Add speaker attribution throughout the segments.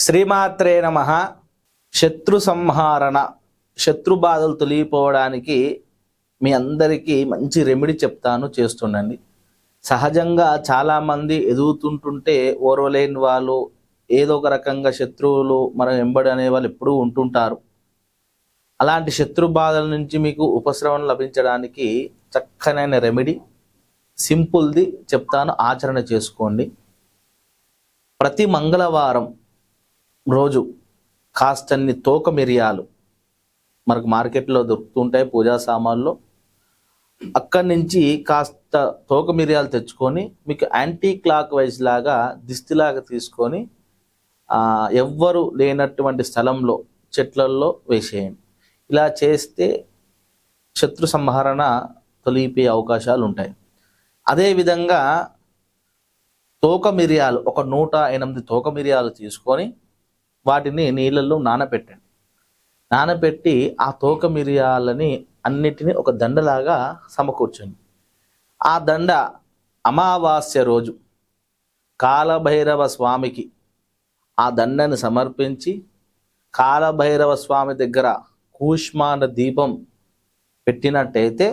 Speaker 1: శ్రీమాత్రే నమః. శత్రు సంహారణ, శత్రు బాధలు తొలగిపోవడానికి మీ అందరికీ మంచి రెమెడీ చెప్తాను, చేస్తుండండి. సహజంగా చాలామంది ఎదుగుతుంటుంటే ఓర్వలేని వాళ్ళు, ఏదో ఒక రకంగా శత్రువులు మనం వెంబడి అనే వాళ్ళు ఎప్పుడూ ఉంటుంటారు. అలాంటి శత్రు బాధల నుంచి మీకు ఉపశమనం లభించడానికి చక్కనైన రెమెడీ సింపుల్ది చెప్తాను, ఆచరణ చేసుకోండి. ప్రతి మంగళవారం రోజు కాస్తన్ని తోక మిరియాలు మనకు మార్కెట్లో దొరుకుతుంటాయి పూజా సామాన్లు. అక్కడి నుంచి కాస్త తోక మిరియాలు తెచ్చుకొని మీకు యాంటీ క్లాక్ వైజ్ లాగా దిష్టిలాగా తీసుకొని ఎవ్వరు లేనటువంటి స్థలంలో చెట్లల్లో వేసేయండి. ఇలా చేస్తే శత్రు సంహరణ తొలగిపోయే అవకాశాలు ఉంటాయి. అదేవిధంగా తోక మిరియాలు ఒక 108 తోక మిరియాలు తీసుకొని వాటిని నీళ్ళల్లో నానబెట్టండి. నానబెట్టి ఆ తోక మిరియాలని అన్నిటినీ ఒక దండలాగా సమకూర్చండి. ఆ దండ అమావాస్య రోజు కాలభైరవ స్వామికి ఆ దండని సమర్పించి కాలభైరవ స్వామి దగ్గర కూష్మాండ దీపం పెట్టినట్టయితే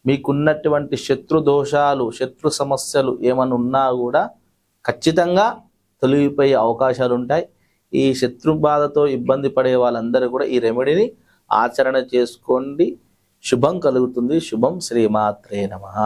Speaker 1: మీకున్నటువంటి శత్రు దోషాలు, శత్రు సమస్యలు ఏమైనా ఉన్నా కూడా ఖచ్చితంగా తొలగిపోయే అవకాశాలు ఉంటాయి. ఈ శత్రు బాధతో ఇబ్బంది పడే వాళ్ళందరూ కూడా ఈ రెమెడీని ఆచరణ చేసుకోండి. శుభం కలుగుతుంది. శుభం. శ్రీమాత్రే నమః.